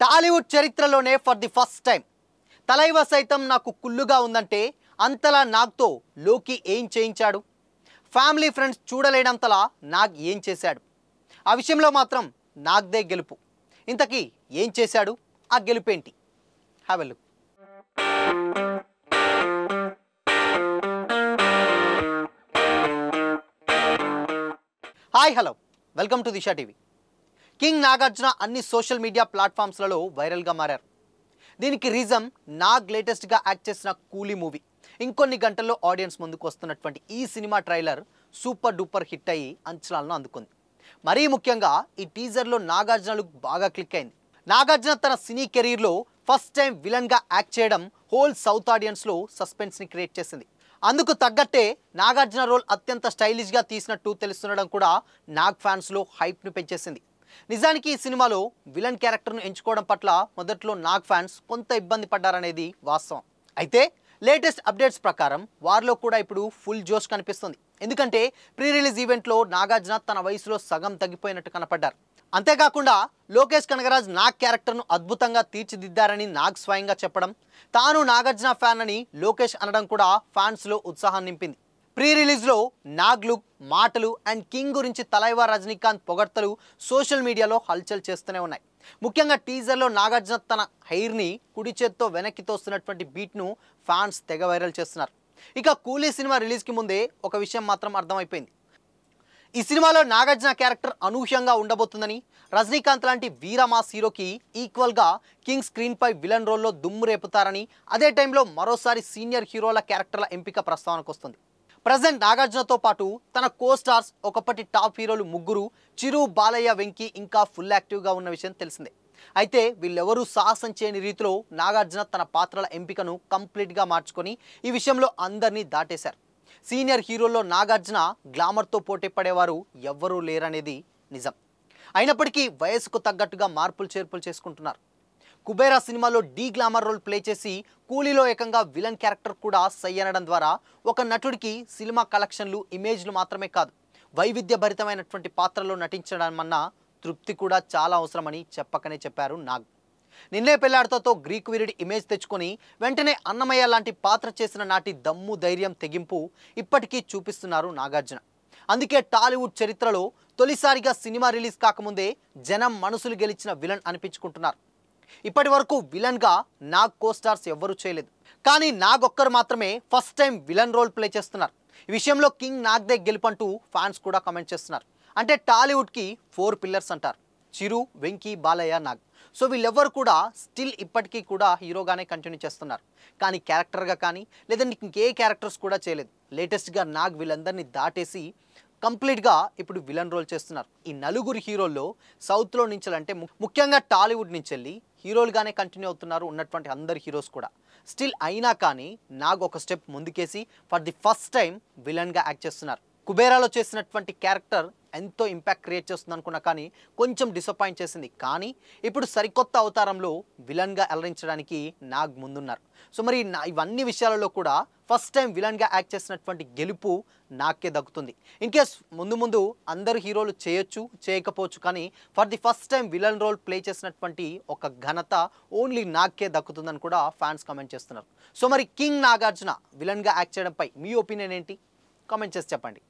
టాలీవుడ్ చరిత్రలోనే for the first time Thalaiva సైతం నాకు కుళ్ళుగా ఉందంటే అంతలా నాగ్తో లోకి ఏం చేయించాడు, ఫ్యామిలీ ఫ్రెండ్స్ చూడలేనంతలా నాగ్ ఏం చేశాడు. ఆ విషయంలో మాత్రం నాగ్దే గెలుపు. ఇంతకీ ఏం చేశాడు, ఆ గెలుపేంటి? Have a look. Hi hello, welcome to Disha TV. King Nagarjuna అన్ని సోషల్ మీడియా ప్లాట్ఫామ్స్లలో వైరల్గా మారారు. దీనికి రీజన్ నాగ్ లేటెస్ట్గా యాక్ట్ చేసిన కూలీ మూవీ. ఇంకొన్ని గంటల్లో ఆడియన్స్ ముందుకు వస్తున్నటువంటి ఈ cinema trailer super duper hit అయ్యి అంచనాలను అందుకుంది. మరీ ముఖ్యంగా ఈ టీజర్లో నాగార్జున లుక్ బాగా క్లిక్ అయింది. నాగార్జున తన సినీ కెరీర్లో ఫస్ట్ టైం విలన్గా యాక్ట్ చేయడం హోల్ సౌత్ ఆడియన్స్లో సస్పెన్స్ని క్రియేట్ చేసింది. అందుకు తగ్గట్టే నాగార్జున రోల్ అత్యంత స్టైలిష్గా తీసినట్టు తెలుస్తుండడం కూడా నాగ్ ఫ్యాన్స్లో హైప్ను పెంచేసింది. నిజానికి ఈ సినిమాలో విలన్ క్యారెక్టర్ను ఎంచుకోవడం పట్ల మొదట్లో నాగ్ ఫ్యాన్స్ కొంత ఇబ్బంది పడ్డారనేది వాస్తవం. అయితే లేటెస్ట్ అప్డేట్స్ ప్రకారం వారిలో కూడా ఇప్పుడు ఫుల్ జోష్ కనిపిస్తుంది. ఎందుకంటే ప్రీ రిలీజ్ ఈవెంట్లో నాగార్జున తన వయసులో సగం తగ్గిపోయినట్టు కనపడ్డారు. అంతేకాకుండా లోకేష్ కనగరాజ్ నాగ్ క్యారెక్టర్ను అద్భుతంగా తీర్చిదిద్దారని నాగ్ స్వయంగా చెప్పడం, తాను నాగార్జున ఫ్యాన్ అని లోకేష్ అనడం కూడా ఫ్యాన్స్లో ఉత్సాహం నింపింది. ప్రీ రిలీజ్లో నాగ్ లుక్, మాటలు అండ్ కింగ్ గురించి తలైవా రజనీకాంత్ పొగడ్తలు సోషల్ మీడియాలో హల్చల్ చేస్తూనే ఉన్నాయి. ముఖ్యంగా టీజర్లో నాగార్జున తన హెయిర్ని కుడి చేత్తో వెనక్కి తోస్తున్నటువంటి బీట్ను ఫ్యాన్స్ తెగ వైరల్ చేస్తున్నారు. ఇక కూలీ సినిమా రిలీజ్కి ముందే ఒక విషయం మాత్రం అర్థమైపోయింది. ఈ సినిమాలో నాగార్జున క్యారెక్టర్ అనూహ్యంగా ఉండబోతుందని, రజనీకాంత్ లాంటి వీరమాస్ హీరోకి ఈక్వల్గా కింగ్ స్క్రీన్పై విలన్ రోల్లో దుమ్ము రేపుతారని, అదే టైంలో మరోసారి సీనియర్ హీరోల క్యారెక్టర్ల ఎంపిక ప్రస్తావనకు వస్తుంది. ప్రజెంట్ నాగార్జునతో పాటు తన కో స్టార్స్ ఒకప్పటి టాప్ హీరోలు ముగ్గురు, చిరు, బాలయ్య, వెంకీ ఇంకా ఫుల్ యాక్టివ్గా ఉన్న విషయం తెలిసిందే. అయితే వీళ్ళెవరూ సాహసం చేయని రీతిలో నాగార్జున తన పాత్రల ఎంపికను కంప్లీట్గా మార్చుకొని ఈ విషయంలో అందరినీ దాటేశారు. సీనియర్ హీరోల్లో నాగార్జున గ్లామర్తో పోటీ పడేవారు ఎవ్వరూ లేరనేది నిజం. అయినప్పటికీ వయసుకు తగ్గట్టుగా మార్పులు చేర్పులు చేసుకుంటున్నారు. కుబేరా సినిమాలో డీ గ్లామర్ రోల్ ప్లే చేసి కూలీలో ఏకంగా విలన్ క్యారెక్టర్ కూడా సై అనడం ద్వారా ఒక నటుడికి సినిమా కలెక్షన్లు, ఇమేజ్లు మాత్రమే కాదు, వైవిధ్యభరితమైనటువంటి పాత్రలో నటించడం తృప్తి కూడా చాలా అవసరమని చెప్పకనే చెప్పారు నాగ్. నిన్నే పెళ్లాడతాతో గ్రీకు వీరుడి ఇమేజ్ తెచ్చుకొని వెంటనే అన్నమయ్య లాంటి పాత్ర చేసిన నాటి దమ్ము, ధైర్యం, తెగింపు ఇప్పటికీ చూపిస్తున్నారు నాగార్జున. అందుకే టాలీవుడ్ చరిత్రలో తొలిసారిగా సినిమా రిలీజ్ కాకముందే జనం మనసులు గెలిచిన విలన్ అనిపించుకుంటున్నారు. ఇప్పటి వరకు విలన్గా నాగ్ కోస్టార్స్ ఎవ్వరూ చేయలేదు, కానీ నాగ్ ఒక్కరు మాత్రమే first time villain role play చేస్తున్నారు. ఈ విషయంలో కింగ్ నాగ్దే గెలుపంటూ ఫ్యాన్స్ కూడా కామెంట్ చేస్తున్నారు. అంటే టాలీవుడ్కి 4 పిల్లర్స్ అంటారు: చిరు, వెంకీ, బాలయ్య, నాగ్. సో వీళ్ళెవ్వరు కూడా స్టిల్ ఇప్పటికీ కూడా హీరోగానే కంటిన్యూ చేస్తున్నారు, కానీ క్యారెక్టర్గా కానీ లేదంటే ఇంకే క్యారెక్టర్స్ కూడా చేయలేదు. లేటెస్ట్గా నాగ్ వీళ్ళందరినీ దాటేసి కంప్లీట్గా ఇప్పుడు విలన్ రోల్ చేస్తున్నారు. ఈ నలుగురు హీరోల్లో సౌత్లో నుంచి అంటే ముఖ్యంగా టాలీవుడ్ నుంచి వెళ్ళి హీరోలుగానే కంటిన్యూ అవుతున్నారు ఉన్నటువంటి అందరు హీరోస్ కూడా. స్టిల్ అయినా కానీ నాగ్ ఒక స్టెప్ ముందుకేసి ఫర్ ది ఫస్ట్ టైం విలన్గా యాక్ట్ చేస్తున్నారు. కుబేరాలో చేసినటువంటి క్యారెక్టర్ ఎంతో ఇంపాక్ట్ క్రియేట్ చేస్తుంది అనుకున్నా, కానీ కొంచెం డిసప్పాయింట్ చేసింది. కానీ ఇప్పుడు సరికొత్త అవతారంలో విలన్గా అలరించడానికి నాగ్ ముందున్నారు. సో మరి ఇవన్నీ విషయాలలో కూడా ఫస్ట్ టైం విలన్గా యాక్ట్ చేసినటువంటి గెలుపు నాగ్కే దక్కుతుంది. ఇన్ కేస్ ముందు అందరు హీరోలు చేయొచ్చు, చేయకపోవచ్చు, కానీ for the first time villain role play చేసినటువంటి ఒక ఘనత ఓన్లీ నాగ్కే దక్కుతుందని కూడా ఫ్యాన్స్ కామెంట్ చేస్తున్నారు. సో మరి కింగ్ నాగార్జున విలన్గా యాక్ట్ చేయడంపై మీ ఒపీనియన్ ఏంటి? కామెంట్ చేసి చెప్పండి.